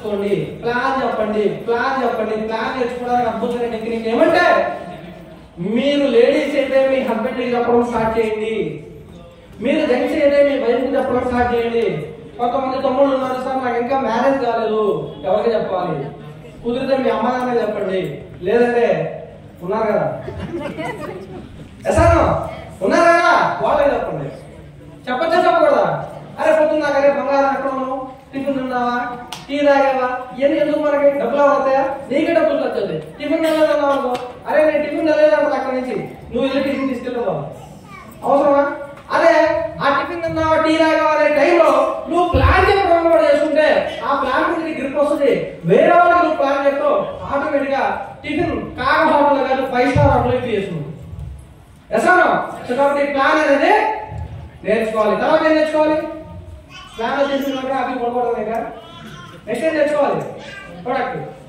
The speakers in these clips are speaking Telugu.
రాసుకోండి, ప్లాన్ చెప్పండి, ప్లాన్ నేర్చుకోవడానికి అద్భుతమైన టెక్నిక్ ఏమంటే మీరు లేడీస్ అయితే మీ హస్బెండ్కి చెప్పడం స్టార్ట్ చేయండి, మీరు జెంట్స్ అయితే మీ వైఫ్కి చెప్పడం స్టార్ట్ చేయండి. కొంతమంది తమ్ముళ్ళు ఉన్నారు, సార్ నాకు ఇంకా మ్యారేజ్ కాలేదు, ఎవరికి చెప్పాలి? కుదిరితే మీ అమ్మ నాన్న చెప్పండి, లేదంటే ఉన్నారు కదా ఎసాను ఉన్నారు కదా వాళ్ళకి చెప్పండి. చెప్పచ్చా చెప్పకూడదా? అరే పొద్దున్న అరే బంగారం ఎక్కడ ఉన్నావు, టిఫిన్ తిన్నావా, టీ తాగావా, ఇవన్నీ ఎందుకు మనకి డబ్బులు అవుతాయా? నీకే డబ్బులు వచ్చేది. టిఫిన్ తినలేదన్నావు అనుకో, అరే నేను టిఫిన్ తినలేదంటే అక్కడి నుంచి నువ్వు వెళ్ళి టిఫిన్ తీసుకెళ్ళిపోవాలి, అవసరమా? అదే ఆ టిఫిన్ తిన్నావా, టీ తాగావా అనే టైంలో నువ్వు ప్లాన్ చెప్పడం కూడా చేసుకుంటే ఆ ప్లాన్ మీద గ్రిప్ వస్తుంది. వేరే వాళ్ళకి నువ్వు ప్లాన్ చెప్తావు, ఆటోమేటిక్ గా టిఫిన్ కాక హోటల్ కాదు 5 స్టార్ హోటల్ చేసుకుంటావు. ఎసాను సో కాబట్టి ప్లాన్ అనేది నేర్చుకోవాలి. తర్వాత ఏం నేర్చుకోవాలి? ప్లాన్ వచ్చేసినాక అవి కొనకూడదు కదా. నెక్స్ట్ ఏం నేర్చుకోవాలి?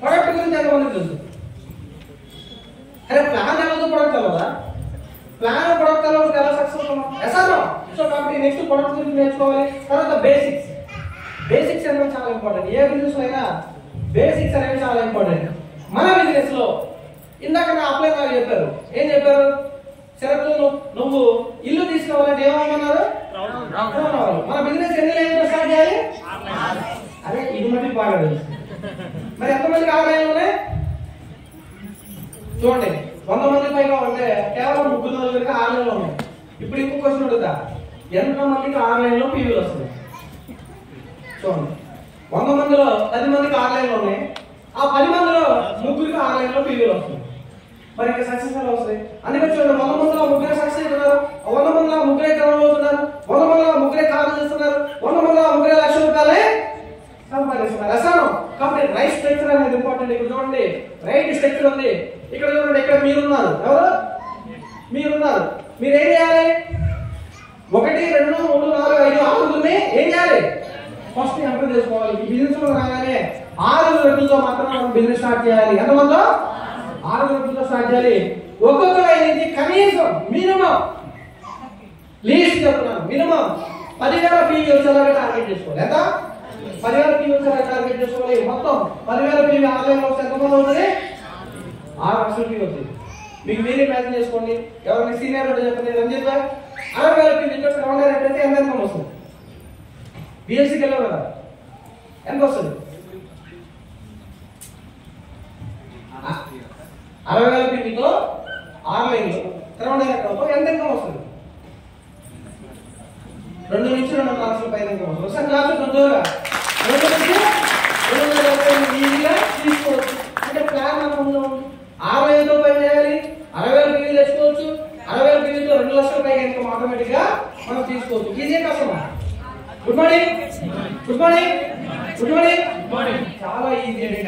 ప్రొడక్ట్ గురించి ఎంతమంది తెలుసు? అరే ప్లాన్ తెలవదు, ప్రొడక్ట్ తెలవదా? ప్లాన్ ప్రొడక్ట్ తెలవదు, ఎలా సక్సెస్ అవుతున్నాం? ఎసాను సో కాబట్టి నెక్స్ట్ ప్రొడక్ట్ గురించి నేర్చుకోవాలి. తర్వాత బేసిక్స్ అనేవి చాలా ఇంపార్టెంట్. ఏ బిజినెస్ అయినా బేసిక్స్ అనేవి చాలా ఇంపార్టెంట్. మన బిజినెస్ లో ఇందాక నా అప్లై గారు చెప్పారు, ఏం చెప్పారు? శరత్ నువ్వు ఇల్లు తీసుకోవాలంటే ఏమన్నారు? మన బిజినెస్ ఎన్ని లైన్లో స్టార్ట్ చేయాలి? అదే ఇది మళ్ళీ బాగా తెలుసు. మరి ఎంతమందికి ఆన్లైన్ ఉన్నాయి చూడండి. 100 మంది పైగా ఉంటే కేవలం 3-4 ఆన్లైన్ లో ఉన్నాయి. ఇప్పుడు ఇంకో క్వశ్చన్ అడుగుతా, ఎంతమందికి ఆన్లైన్ లో పీవీలు వస్తుంది? చూడండి, 100 మందిలో 10 మందికి ఆన్లైన్ లో ఉన్నాయి. ఆ 10 మందిలో 3కి ఆన్లైన్ లో పీవీలు వస్తుంది. మరి ఇంకా సక్సెస్ ఎలా వస్తాయి? అందుకే చూడండి, 100 మందిలో 3 సక్సెస్ అవుతున్నారు, 100 మందిలో 3 గ్రౌండ్ అవుతున్నారు, 100 మందిలో 3 కార్లు చేస్తున్నారు, 100 మందిలో 3 లక్షల రూపాయలే సంపాదిస్తున్నారు. అసలు కాబట్టి రైట్ స్ట్రక్చర్ అనేది ఇంపార్టెంట్. ఇక్కడ చూడండి, రైట్ స్ట్రక్చర్ ఉంది. ఇక్కడ చూడండి, ఇక్కడ మీరున్నారు, ఎవరు? మీరున్నారు. మీరు ఏం చేయాలి? 1, 2, 3, 4, 5, 6 ఏం చేయాలి? ఫస్ట్ ఎంటర్ చేసుకోవాలి. ఈ బిజినెస్ లో రాగానే 6 వ్యక్తులతో మాత్రం మనం బిజినెస్ స్టార్ట్ చేయాలి. ఎంతమందో? 6 వ్యక్తులతో స్టార్ట్ చేయాలి. ఒక్కొక్క లైన్ కనీసం మినిమం లీస్ట్ చెప్తున్నాను, మినిమం 10,000 పీవీ వచ్చేలాగా టార్గెట్ చేసుకోవాలి. ఎంత? 10,000 పీవీ వచ్చేలాగా టార్గెట్ చేసుకోవాలి. మొత్తం 10,000 పీవీ ఆన్లైన్ లో ఎంతమంది అవుతుంది? 6 లక్షల పీవీ అవుతుంది. మీకు మీరే మ్యాచ్ చేసుకోండి. ఎవరైనా సీనియర్ చెప్పండి, రంజిత్ భాయ్ 60,000 పీవీ గ్రౌండ్ అయితే ఎంత ఇన్కమ్ వస్తుంది? బిఎస్సీకి వెళ్ళావు కదా, ఎంత వస్తుంది? 60,000 పీవీతో ఆన్లైన్ లో గ్రౌండ్ అకౌంట్ ఎంత ఇన్కమ్ వస్తుంది? 2 నుంచి 2.5 లక్షల పైన ఇన్కమ్ వస్తుంది. ఒకసారి క్లాస్ కొంచెంగా 2 నుంచి 2.5 ఈజీగా తీసుకోవచ్చు. అంటే ప్లాన్ మన ముందు ఉంది. 60,000తో పని చేయాలి, 60,000 పీవీ తెచ్చుకోవచ్చు, 60,000 పీవీతో 2 లక్షల పైగా ఇన్కమ్ ఆటోమేటిక్ గా మనం తీసుకోవచ్చు. ఈజీ కష్టమా? Good morning, good morning, good morning. చాలా ఈజీ అండి.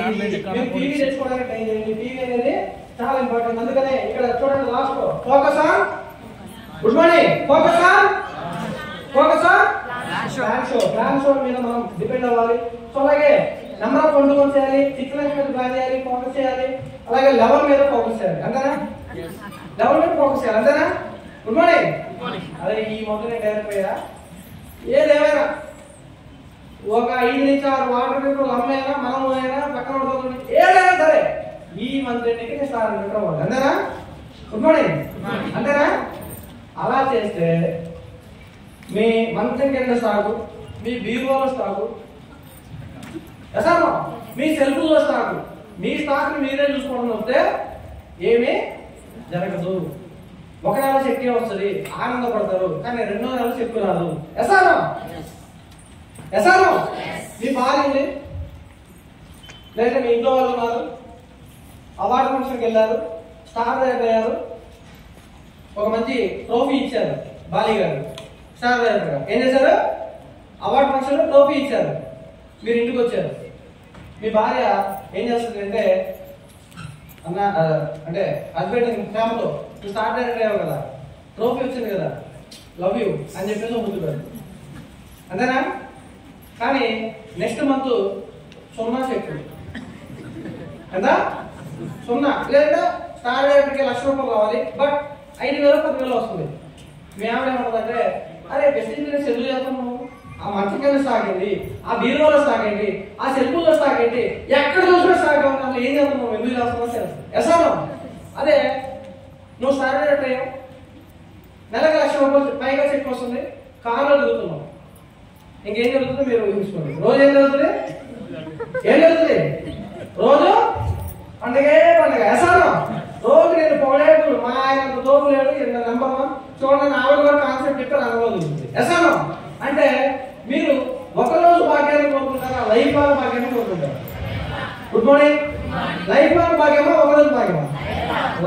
మీరు టీవీ తెచ్చుకోవడానికి ట్రై చేయండి. టీవీ అనేది చాలా ఇంపార్టెంట్. అందుకనే ఇక్కడ చూడండి, లాస్ట్ లో focus on, good morning, focus on plan show మీద మనం డిపెండ్ అవ్వాలి. సో అలాగే నెంబర్ ఆఫ్ కంట్రోల్ చేయాలి, సీక్వెన్స్ మీద ప్లాన్ చేయాలి, ఫోకస్ చేయాలి. అలాగే లెవెల్ మీద ఫోకస్ చేయాలి, అంతేనా? లెవెల్ మీద ఫోకస్ చేయాలి, అంతేనా? Good morning. అదే ఈ మొదలు డైరెక్ట్ అయ్యా ఏదేమైనా ఒక 5 నుంచి 6 వాటర్ లీటర్లు అమ్మైనా మనం అయినా పక్కన ఉంటుంది, ఏదైనా సరే ఈ మంత్ ఎండ్కి నేను 6 లీటర్ అవ్వాలి, అంతేనా? గుడ్ మార్నింగ్, అంతేనా? అలా చేస్తే మీ మంత్ ఎండ్ స్టాకు, మీ బీరువాలో స్టాకు, మీ సెల్ఫ్లో స్టాకు, మీ స్టాక్ మీరే చూసుకోవడం వస్తే ఏమీ జరగదు. ఒక నెల శక్తి వస్తుంది, ఆనందపడతారు, కానీ 2వ నెల శక్తి రాదు. ఎసానో మీ భార్య ఉంది, లేదా మీ ఇంట్లో వాళ్ళు ఉన్నారు, అవార్డు ఫంక్షన్కి వెళ్ళారు, స్టార్ అయ్యారు, ఒక మంచి ట్రోఫీ ఇచ్చారు బాలి గారు, స్టార్ అయ్యారు. ఏం చేశారు? అవార్డు ఫంక్షన్ లో ట్రోఫీ ఇచ్చారు. మీరు ఇంటికి వచ్చారు, మీ భార్య ఏం చేస్తుంది అంటే, అన్న అంటే హస్బెండ్ ప్రేమతో నువ్వు స్టార్ డైరెక్టర్ అయ్యావు కదా, ట్రోఫీ వచ్చింది కదా, లవ్ యూ అని చెప్పేసి ముందు పెడదు, అంతేనా? కానీ నెక్స్ట్ మంత్ 0 చెక్, ఎంత? 0. లేదా స్టార్ డైరెక్టర్కి 1,00,000 రూపాయలు రావాలి, బట్ 5,000 10,000 వస్తుంది. మీ ఆవిడ ఏమంటుందంటే, అరే బెస్ట్ ఇంజనీర్స్ ఎందుకు చేస్తాను, ఆ మంచం కింద స్టాక్ ఏంటి, ఆ బీరువాలో స్టాక్ ఏంటి, ఆ సెల్ఫుల్లో స్టాక్ ఏంటి, ఎక్కడ చూసినా స్టాక్ ఉంది. ఏం చేస్తున్నావు, ఎందుకు చేస్తున్నావు తెలుసు. ఎసాను అదే నువ్వు స్టార్ట్ అయ్యావు, నెలకు ₹1,00,000 పైగా చెక్ వస్తుంది, కారులో తిరుగుతున్నావు. ఇంకేం జరుగుతుందో మీరు ఊహించుకోండి. రోజు ఏం జరుగుతుంది, ఏం జరుగుతుంది, రోజు పండుగే పండుగ. ఎసాను రోజు నేను పొగలేడు, మా ఆయన తోపు లేడు, నెంబర్ 1 చూడండి. ఆవిడ కూడా కాన్సెప్ట్ చెప్పి అనుభవిస్తుంది. ఎసాను అంటే మీరు ఒకరోజు భాగ్యాన్ని కోరుకుంటారా, లైఫ్ లాంగ్ భాగ్యాన్ని కోరుకుంటారు? Good morning. లైఫ్ లాంగ్ భాగ్యమా, ఒకరోజు భాగ్యమా?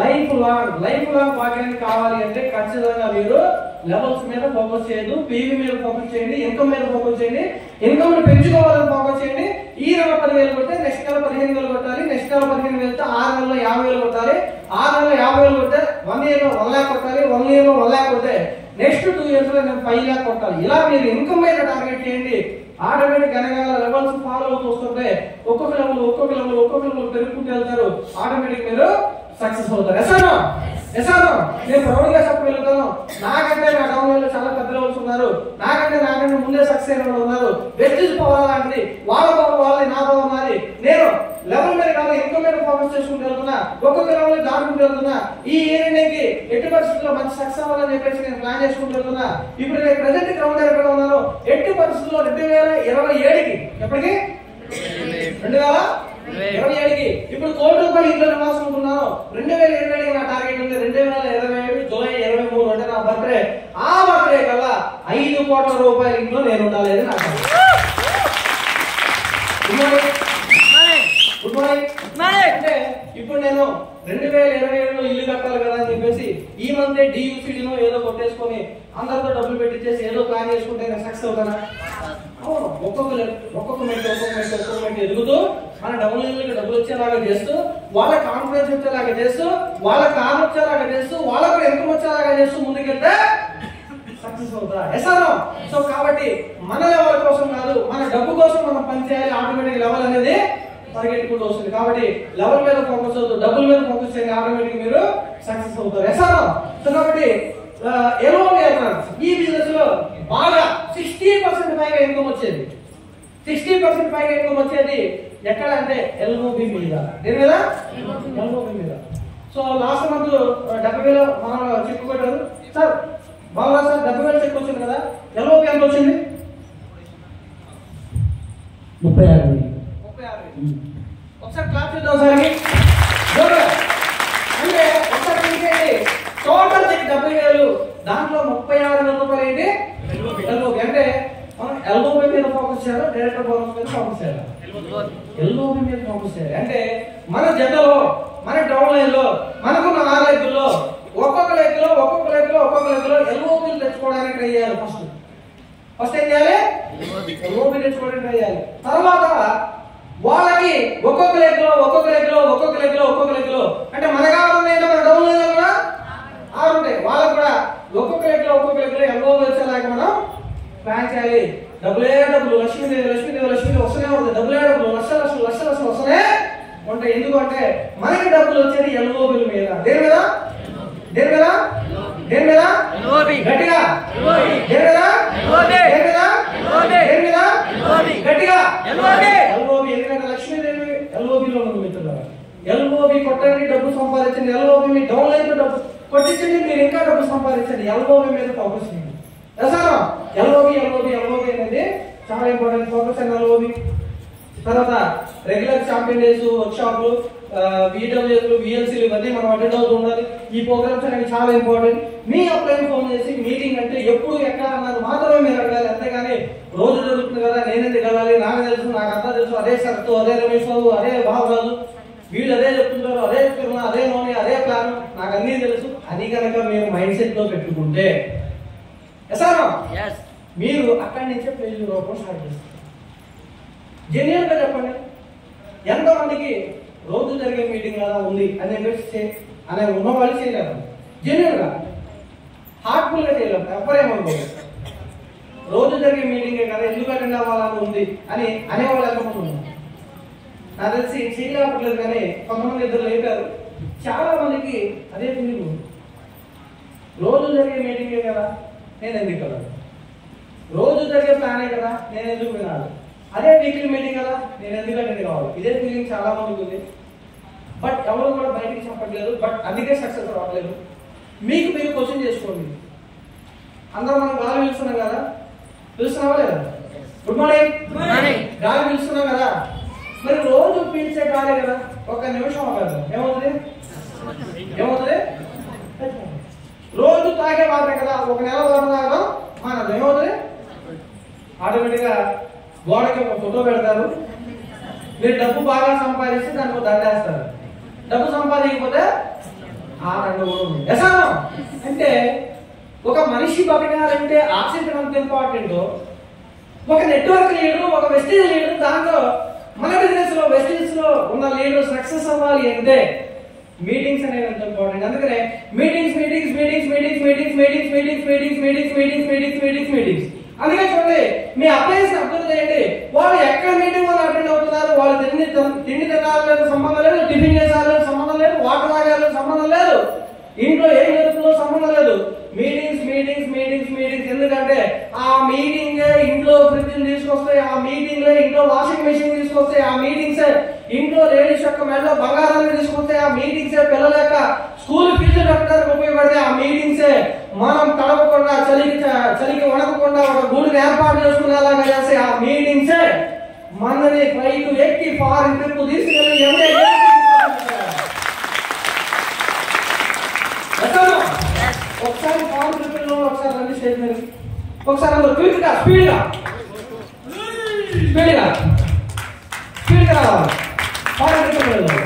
లైఫ్ లాంగ్ భాగ్యాన్ని కావాలి అంటే ఖచ్చితంగా మీరు లెవెల్స్ మీద ఫోకస్ చేయదు, పీవీ మీద ఫోకస్ చేయండి, ఇన్కమ్ మీద ఫోకస్ చేయండి. ఇన్కమ్ పెంచుకోవాలని ఫోకస్ చేయండి. ఈ నెల 10,000 కొడితే నెక్స్ట్ నెల 15,000 కొట్టాలి, నెక్స్ట్ నెల 15,000 వెళ్తే 6 నెలలో 50,000 కొట్టాలి, 6 నెలలో 50,000 కొడితే 1 ఇయర్ లో 1,00,000 కొట్టాలి, 1 ఇయర్ లో 1,00,000 కొడితే నెక్స్ట్ 2 ఇయర్స్ లో నేను 5,00,000 కొట్టాలి. ఇలా మీరు ఇన్కమ్ మీద టార్గెట్ చేయండి. ఆటోమేటిక్ అనగా లెవెల్స్ ఫాలో అవుతూ వస్తుంటే ఒక్కొక్క లెవెల్ పెరుగుకుంటూ వెళ్తారు. ఆటోమేటిక్ మీరు సక్సెస్ అవుతారు. ఎసాను నేను ప్రౌడ్ గా చెప్పగలుగుతాను. నాకంటే నా డౌన్ లో చాలా పెద్ద లెవెల్స్ ఉన్నారు, నాకంటే ముందే సక్సెస్ అయిన వాళ్ళు ఉన్నారు. వెస్టేజ్ పవర్ లాంటిది, వాళ్ళ పవర్ వాళ్ళది, నా పవర్ నాది. నేను లెవెల్ మీద కాదు, ఇన్కమ్ మీద ఫోకస్ చేసుకుంటూ వెళ్తున్నా, ఒక్కొక్క లెవెల్ దాటుకుంటూ వెళ్తున్నా. ఈ ఏరియాకి ఎట్టి పరిస్థితుల్లో మంచి సక్సెస్ అవ్వాలని చెప్పేసి నేను ప్లాన్ చేసుకుంటూ వెళ్తున్నా. ఇప్పుడు నేను ప్రెసెంట్ గ్రౌండ్ ఎక్కడ ఉన్నాను, ఎట్టి పరిస్థితుల్లో 2027కి ఎప్పటికి 2027కి ఇప్పుడు ₹1,00,00,000 ఇంట్లో నివాసుకుంటున్నాను. 2027 నా టార్గెట్ ఉంది. 2027 జూలై 23 అంటే నా బర్త్డే. ఆ బర్త్డే కల్లా ₹5,00,00,000 ఇంట్లో నేను ఉండాలి అని నాకు. Good morning. అంటే ఇప్పుడు నేను 2027లో ఇల్లు కట్టాలి కదా అని చెప్పేసి ఈ మంత్ డియూసీడీనో ఏదో కొట్టేసుకొని అందరితో డబ్బులు పెట్టించేసి ఏదో ప్లాన్ చేసుకుంటే నేను సక్సెస్ అవుతానా? అవును. ఒక్కొక్క మెట్టు ఎదుగుతూ మన డబ్బులు వచ్చేలాగా చేస్తూ, వాళ్ళ కాన్ఫిడెన్స్ వచ్చేలాగా చేస్తూ, వాళ్ళ కార్ వచ్చేలాగా చేస్తూ, వాళ్ళకు ఇన్కమ్ వచ్చేలాగా చేస్తూ ముందుకెళ్తే సక్సెస్ అవుతా. ఎసాను. సో కాబట్టి మన లెవెల్ కోసం కాదు, మన డబ్బు కోసం మనం పనిచేయాలి. ఆటోమేటిక్ లెవెల్ అనేది పరిగెట్టుకుంటూ వస్తుంది. కాబట్టి లెవెల్ మీద ఫోకస్ అవుతూ డబ్బుల మీద ఫోకస్ చేయండి, ఆటోమేటిక్ మీరు సక్సెస్ అవుతారు. ఎసాను. సో కాబట్టి ఈ బిజినెస్ లో బాగా 60% పైగా ఇన్కమ్ వచ్చేది. 60% పైగా ఇన్కమ్ వచ్చేది ఎక్కడ అంటే ఎల్ఓబి మీద. దేని మీద? ఎల్ఓబి మీద. సో లాస్ట్ మంత్ 70,000 మనం చెక్ కొట్టారు సార్. బాగా సార్ 70,000 చెక్ వచ్చింది కదా, ఎల్ఓబి ఎంత వచ్చింది? 36,000. ఒకసారి క్లాస్ చేద్దాం సార్. అంటే ఒకసారి టోటల్ చెక్ 70,000, దాంట్లో ₹36,000 ఏంటి ఎల్ఓబి. అంటే మనం ఎల్ఓబి మీద ఫోకస్ చేయాలి, డైరెక్టర్ బోనస్ మీద ఫోకస్ చేయాలి, ఎల్ఓబి మీద ఫోకస్ చేయాలి. అంటే మన జతలో, మన డౌన్ లైన్ లో, మనకున్న 6 లెగ్గుల్లో ఒక్కొక్క లెగ్గులో ఎల్ఓబిలు తెచ్చుకోవడానికి ట్రై చేయాలి. ఫస్ట్ ఏం చేయాలి? ఎల్ఓబి తెచ్చుకోవడానికి ట్రై చేయాలి. తర్వాత వాళ్ళకి ఒక్కొక్క లెగ్గులో అంటే మన కావాలన్నా మన డౌన్ లైన్ లో కూడా 6 ఉంటాయి, వాళ్ళకు కూడా ఒక్కొక్క లెగ్గులో ఎల్ఓబి వచ్చేలాగా మనం ప్లాన్ చేయాలి. డబ్బులు లక్ష్మీదేవి వస్తూనే ఉంటుంది. డబ్బులు లక్షలు వస్తూనే ఉంటాయి. ఎందుకంటే మనకి డబ్బులు వచ్చేది ఎల్ఓబిల మీద. దేని మీద? గట్టిగా గట్టిగా ఎల్ఓబి. ఎందుకంటే లక్ష్మీదేవి ఎల్ఓబిలో ఉంది మిత్రులారా. ఎల్ఓబి కొట్టండి, డబ్బు సంపాదించండి. ఎల్ఓబి మీ డౌన్ లైన్ డబ్బు కొట్టించండి, మీరు ఇంకా డబ్బు సంపాదించండి. ఎల్ఓబి మీద ఫోకస్ చేయండి. ఎల్ఓబి అనేది చాలా ఇంపార్టెంట్. Focus and LOB. తర్వాత రెగ్యులర్ ఛాంపియన్ డేస్, వర్క్ షాప్లు, VWSలు, VLCలు ఇవన్నీ మనం అటెండ్ అవుతూ ఉండాలి. ఈ ప్రోగ్రామ్స్ అనేవి చాలా ఇంపార్టెంట్. మీ అప్లైన్ ఫోన్ చేసి మీటింగ్ అంటే ఎప్పుడు ఎక్కడ అన్నది మాత్రమే మీరు అడగాలి. అంతేగాని రోజు జరుగుతుంది కదా, నేనెందుకు వెళ్ళాలి, నాకు తెలుసు, నాకు అంతా తెలుసు, అదే సరత్తు, అదే రమేష్ బాబు, అదే బాబురాజు, వీళ్ళు అదే చెప్తుంటారు, అదే చెప్తున్నా, అదే నోని, అదే ప్లాన్, నాకు అన్నీ తెలుసు అని కనుక మీరు మైండ్ సెట్ లో పెట్టుకుంటే మీరు అక్కడి నుంచే ఫెయిల్యూర్ అవ్వడం స్టార్ట్ చేస్తారు. జెన్యున్ గా చెప్పండి, ఎంతమందికి రోజు జరిగే మీటింగ్ అలా ఉంది అనే ఉన్న వాళ్ళు చేయలేరు. జెన్యున్ గా హార్ట్ఫుల్ గా చేయలేరు. ఎవరేమనుకోలేదు, రోజు జరిగే మీటింగే కదా, ఎందుకు అటెండ్ అవ్వాలని ఉంది అని అనేవాళ్ళు ఎంతమంది ఉన్నారు? నాకు తెలిసి చేయలేకపోలేదు, కానీ కొంతమంది ఇద్దరు లేపారు. చాలా మందికి అదే ఫీలింగ్ ఉంది. రోజు జరిగే మీటింగే కదా, నేను ఎందుకు కదా. రోజు జరిగే ప్లానే కదా, నేను ఎందుకు వినాలి? అదే వీక్లీ మీటింగ్ కదా, నేను ఎందుకు అటెండ్ కావాలి? ఇదే ఫీలింగ్ చాలా మందికి ఉంది. బట్ ఎవరు కూడా బయటికి చెప్పట్లేదు. బట్ అందుకే సక్సెస్ రావట్లేదు. మీకు మీరు క్వశ్చన్ చేసుకోండి. అందరూ మనం గాలి పిలుస్తున్నాం కదా, పిలుస్తున్నావా లేదా? Good morning. గాలి పిలుస్తున్నాం కదా, మరి రోజు పీల్చే గాలి కదా, ఒక నిమిషం అవ్వదు ఏమవుతుంది? రోజు తాగే వాటర్ కదా, ఒక నెల వాటర్ తాగడం మనది ఏమవుతుంది? ఆటోమేటిక్ గా గోడకి ఒక ఫోటో పెడతారు. మీరు డబ్బు బాగా సంపాదిస్తే దానికి ఒక దండేస్తారు. డబ్బు సంపాదించకపోతే ఆ దండ కూడా ఉంది. అంటే ఒక మనిషి బతకాలంటే ఆక్సిజన్ అంత ఇంపార్టెంట్. ఒక నెట్వర్క్ లీడర్, ఒక వెస్టేజ్ లీడర్, దాంట్లో మన బిజినెస్ లో వెస్టేజ్ లో ఉన్న లీడర్ సక్సెస్ అవ్వాలి అంటే మీటింగ్స్ అనేవి ఎంత ఇంపార్టెంట్. అందుకనే మీటింగ్స్. అందుకే చూడండి, మీ అప్లైన్స్ అర్థం చేయండి. వాళ్ళు ఎక్కడ మీటింగ్ వాళ్ళు అటెండ్ అవుతున్నారు, వాళ్ళు తిండి తినాలని సంబంధం లేదు, టిఫిన్ చేసాలని సంబంధం లేదు, వాటర్ తాగాలని సంబంధం లేదు, ఇంట్లో ఏం జరుగుతుందో సంబంధం లేదు. మీటింగ్స్. ఎందుకంటే ఆ మీటింగ్ ఇంట్లో ఫ్రిడ్జ్ తీసుకొస్తాయి, ఆ మీటింగ్ ఇంట్లో వాషింగ్ మెషిన్ తీసుకొస్తాయి, ఆ మీటింగ్స్ ఇంట్లో లేడీస్ యొక్క మెడలో బంగారాన్ని తీసుకొస్తాయి, ఆ మీటింగ్స్ పిల్లల యొక్క స్కూల్ ఫీజులు కట్టడానికి ఉపయోగపడితే, ఆ మీటింగ్స్ మనం తడవకుండా చలికి వణకకుండా ఒక గూడుని ఏర్పాటు చేసుకునేలాగా చేస్తే, ఆ మీటింగ్స్ మనని ఫ్లైట్ ఎక్కి ఫారిన్ ట్రిప్ తీసుకెళ్ళి ఒకసారి ఫారిన్ ట్రిప్ లో ఒకసారి రండి స్టేజ్ మీద, ఒకసారి అందరూ క్విక్గా స్పీడ్గా రావాలి. ఫారిన్ ట్రిప్ వెళ్ళాలి,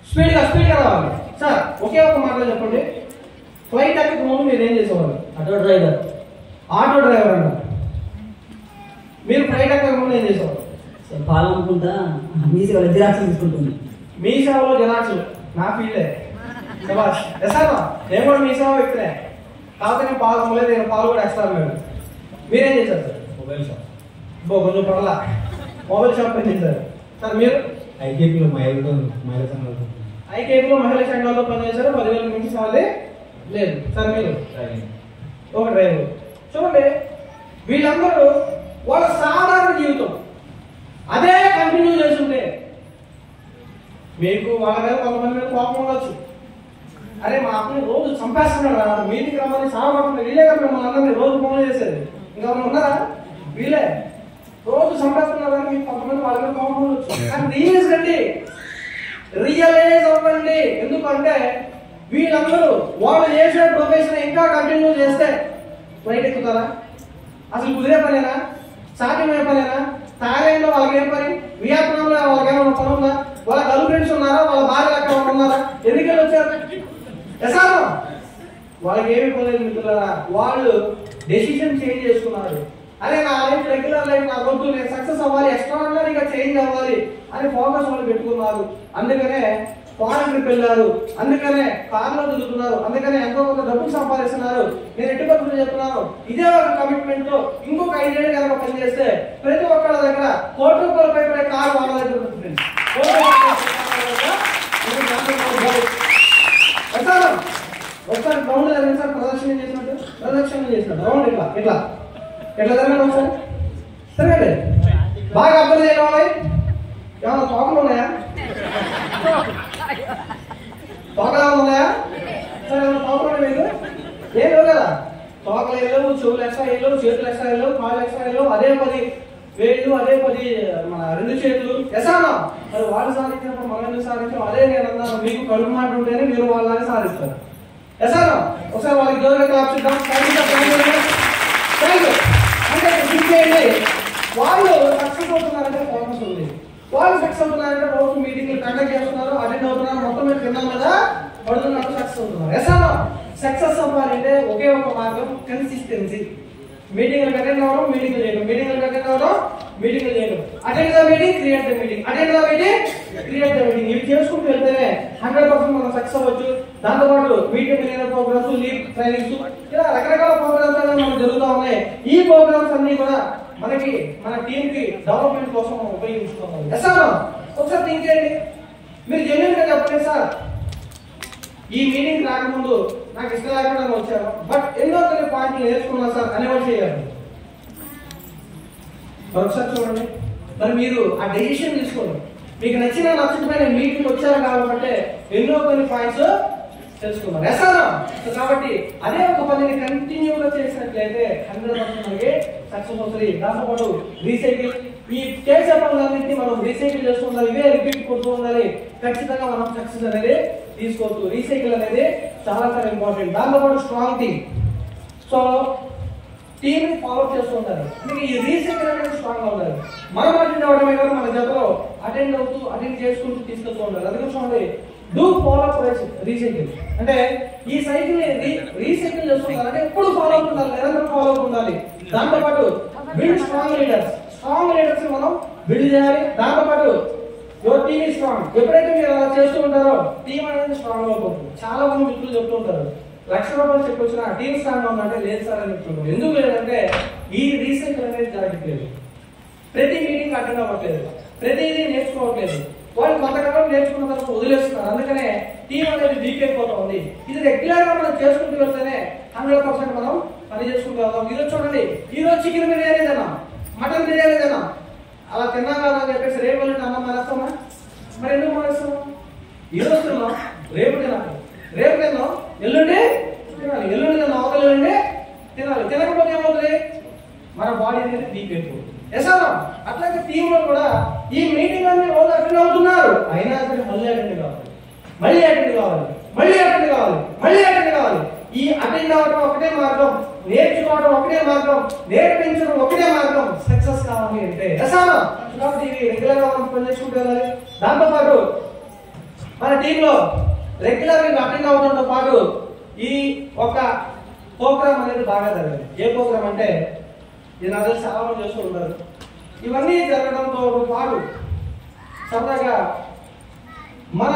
స్పీడ్గా రావాలి. సార్ ఒకే ఒక మాటలో చెప్పండి, ఫ్లైట్ ఎక్కక ముందు మీరు ఏం చేసేవాళ్ళు? ఆటో డ్రైవర్ అన్నారు. మీరు ఫ్లైట్ ఎక్కక ముందు ఏం చేసేవాళ్ళు? పాలు అమ్ముకుంటా మీ సేవలో జిరాక్స్ తీసుకుంటుంది. మీ సేవలో జిరాక్స్ నా ఫీల్డే. నేను కూడా మీ సేవ వ్యక్తినే, కాకపోతే నేను పాలు అమ్మలేదు, నేను పాలు కూడా ఎక్స్ట్రా అమ్మాను. మీరేం చేశారు సార్? Mobile shop. కొంచెం పర్లా మొబైల్ షాప్ పని చేశారు. సార్ మీరు ఐకేపీలో మహిళా సంఘాల్లో పనిచేశారు. 10,000 మించి సాలే లేదు. సార్ మీరు ఒక డ్రైవర్. చూడండి, వీళ్ళందరూ వాళ్ళ సాధారణ జీవితం అదే కంటిన్యూ చేస్తుంటే మీకు వాళ్ళ మీద కొంతమంది మీద కోపం ఉండొచ్చు. అరే మా అప్పుడు రోజు చంపేస్తున్నాడు రా, మీటింగ్ రమ్మని సాగబడుతుంది, వీళ్ళే కదా మిమ్మల్ని అందరినీ రోజు ఫోన్ చేసేది. ఇంకా ఉన్నారా? వీళ్ళే రోజు చంపేస్తున్నారని మీకు కొంతమంది వాళ్ళ మీద కోపం ఉండొచ్చు. కానీ రియలైజ్ అవ్వండి. ఎందుకంటే వీళ్ళందరూ వాళ్ళు చేసే ప్రొఫెషన్ ఇంకా కంటిన్యూ చేస్తే ఫ్లైట్ ఎక్కుతారా? అసలు కుదిరే పనేనా? సాధ్యమయ్యే పనేనా? థాయిలాండ్ లో వాళ్ళకి ఏం పని? వియత్నాంలో వాళ్ళకి ఏమైనా పని ఉందా? వాళ్ళ గర్ల్ ఫ్రెండ్స్ ఉన్నారా? వాళ్ళ భార్య ఎక్కడ ఉన్నారా? ఎందుకని వచ్చారు? వాళ్ళకి ఏమి పని మిత్రులారా, వాళ్ళు డెసిషన్ చేంజ్ చేసుకున్నారు. అరే నా లైఫ్ రెగ్యులర్ లైఫ్ నా వద్దు, నేను సక్సెస్ అవ్వాలి, ఎక్స్ట్రాడినరీగా చేంజ్ అవ్వాలి అని ఫోకస్ వాళ్ళు పెట్టుకున్నారు. అందుకనే ఫారెన్ ట్రిప్ వెళ్ళారు, అందుకనే కార్లో తిరుగుతున్నారు, అందుకనే ఎంతో కొంత డబ్బులు సంపాదిస్తున్నారు. నేను ఎట్టి పద్ధతులు చెప్తున్నాను, ఇదే ఒక కమిట్మెంట్ తో ఇంకొక 5 ఏళ్ళు కనుక పనిచేస్తే ప్రతి ఒక్కళ్ళ దగ్గర ₹1,00,00,000 పడే కారు వాళ్ళ దగ్గర ఉంటుంది. ఒకసారి రౌండ్ జరిగింది సార్, ప్రదర్శన చేసినట్టు రౌండ్ ఇట్లా జరగండి. ఒకసారి తిరగండి, బాగా అర్థం చేయాలి. ఏమన్నా తోకలు ఉన్నాయా? తోకలు ఉన్నాయా? సరే ఏమన్నా తోకలు ఉన్నాయి మీకు? ఏం లేవు కదా. తోకలు వెళ్ళవు, చెవులు ఎక్స్ట్రా వెళ్ళవు, చేతులు ఎక్స్ట్రా వెళ్ళవు, కాళ్ళు ఎక్స్ట్రా వెళ్ళవు, అదే 10 వేళ్ళు, అదే 10 మన 2 చేతులు ఎసానా. మరి వాళ్ళు సాధించినప్పుడు మనం ఎందుకు సాధించాం? అదే నేను అన్నాను, మీకు కడుపు మాట ఉంటేనే మీరు వాళ్ళని సాధిస్తారు. ఎసానా ఒకసారి వాళ్ళకి జోరుగా క్లాప్స్ ఇద్దాం. అంటే చేయండి. వాళ్ళు సక్సెస్ అవుతున్నారంటే ఫోకస్ ఉంది. వాళ్ళు సక్సెస్ అవుతున్నారంటే రోజు మీటింగ్లు కండక్ట్ చేస్తున్నారు, అటెండ్ అవుతున్నారు, మొత్తం మీద తిన్నాం కదా పడుతున్నారు, సక్సెస్ అవుతున్నారు. ఎసానా సక్సెస్ అవ్వాలంటే ఒకే ఒక మార్గం, కన్సిస్టెన్సీ. మీటింగ్లు అటెండ్ అవ్వడం, మీటింగ్లు చేయడం, మీటింగ్లు అటెండ్ అవ్వడం, మీటింగ్లు చేయడం. Attend the meeting, create the meeting, attend the meeting, create the meeting. ఇవి చేసుకుంటూ వెళ్తేనే 100% మనం సక్సెస్ అవ్వచ్చు. దాంతోపాటు meeting millionaire programmes, lead trainings, ఇలా రకరకాల ప్రోగ్రామ్స్ అనేవి మనకు జరుగుతూ ఉన్నాయి. ఈ ప్రోగ్రామ్స్ అన్ని కూడా మనకి మన టీమ్ కి డెవలప్మెంట్ కోసం మనం ఉపయోగించుకోవాలి. ఒకసారి థింక్ చేయండి. మీరు జెన్యూన్ గా చెప్పండి, సార్ ఈ మీటింగ్ రాకముందు నాకు ఇష్టం లేకుండా వచ్చారు, బట్ ఎన్నో కొన్ని పాయింట్లు నేర్చుకున్నా సార్ అనేవాడు చేయాలి. మరొకసారి చూడండి, మరి మీరు ఆ డెసిషన్ తీసుకోండి. మీకు నచ్చకపోయిన మీటింగ్ వచ్చారు కాబట్టి ఎన్నో కొన్ని పాయింట్స్ తెలుసుకున్నారు ఎసారా. కాబట్టి అదే ఒక పనిని కంటిన్యూగా చేసినట్లయితే 100% మనకి సక్సెస్ అవుతుంది. దాంతోపాటు రీసైకిల్, ఈ చేసే పనులన్నింటినీ మనం రీసైకిల్ చేస్తూ ఉండాలి, ఇవే రిపీట్ కొడుతూ ఉండాలి. ఖచ్చితంగా మనం సక్సెస్ అనేది తీసుకోవచ్చు. రీసైకిల్ అనేది చాలా చాలా ఇంపార్టెంట్. దాంతోపాటు strong team, so team follow చేస్తూ ఉంటారు. అందుకే ఈ రీసైకిల్ అనేది స్ట్రాంగ్ గా ఉండాలి. మనం అటెండ్ అవడమే కాదు, మన జతలో అటెండ్ చేసుకుంటూ తీసుకెళ్తూ ఉండాలి. అందుకే చూడండి, డూ ఫాలో రీసైకిల్ అంటే ఈ సైకిల్ రీసైకిల్ చేస్తుంటారు అంటే ఎప్పుడు ఫాలో అవుతుండాలి, నిరంతరం ఫాలో అవుతుండాలి. దాంతోపాటు బిల్డ్ స్ట్రాంగ్ లీడర్స్ మనం బిల్డ్ చేయాలి. దాంతోపాటు యువర్ టీమ్ ఈజ్ స్ట్రాంగ్. ఎప్పుడైతే మీరు అలా చేస్తూ ఉంటారో టీమ్ అనేది స్ట్రాంగ్ అవుతుంది. చాలా మంది మిత్రులు చెప్తూ ఉంటారు, ₹1,00,000 చెప్పొచ్చిన టీమ్ స్ట్రాంగ్ ఉందంటే లేదు సార్ అని చెప్తున్నారు. ఎందుకు లేదంటే ఈ రీసైకిల్ అనేది జరగట్లేదు. ప్రతి మీటింగ్ అటెండ్ అవ్వట్లేదు, ప్రతిదీ నేర్చుకోవట్లేదు. వాళ్ళు కొంతకాలం నేర్చుకున్న తర్వాత వదిలేస్తున్నారు. అందుకనే టీం అనేది వీక్ అయిపోతా ఉంది. ఇది రెగ్యులర్ గా మనం చేసుకుంటూ వెళ్తేనే 100% మనం పని చేసుకుంటూ వెళ్తాం. ఈరోజు చూడండి, ఈరోజు చికెన్ బిర్యానీ తిన్నాం, మటన్ బిర్యానీ తిన్నాం, అలా తిన్నాం కాదని చెప్పేసి రేపు వెళ్ళి అన్నం మానేస్తామా? మరి ఎందుకు మానేస్తాం? ఈరోజు తిన్నాం, రేపు తినాలి, రేపు తిన్నాం, ఎల్లుండి తినాలి, ఎల్లుండి తిన్నాం, అవతల ఎల్లుండి తినాలి. తినకపోతే ఏమవుతుంది? మన బాడీ అనేది వీక్ అయిపోతుంది. ఎసారా అట్లాగే టీమ్ లో కూడా ఈ మీటింగ్ అన్ని రోజు అటెండ్ అవుతున్నారు, అయినా సరే మళ్ళీ అటెండ్ కావాలి, మళ్ళీ అటెండ్ కావాలి, మళ్ళీ అటెండ్ కావాలి, మళ్ళీ అటెండ్ కావాలి. ఈ అటెండ్ అవ్వడం ఒకటే మార్గం, నేర్చుకోవడం ఒకటే మార్గం, నేర్పించడం ఒకటే మార్గం సక్సెస్ కావాలి అంటే. ఎసారా కాబట్టి ఇది రెగ్యులర్ గా మనం పనిచేసుకుంటూ వెళ్ళాలి. దాంతోపాటు మన టీంలో రెగ్యులర్ గా అటెండ్ అవడంతో పాటు ఈ ఒక ప్రోగ్రామ్ అనేది బాగా జరగాలి. ఏ ప్రోగ్రామ్ అంటే ఇది నాకు చాలా మంది చేస్తూ ఉంటారు. ఇవన్నీ జరగడంతో పాటు సరదాగా మన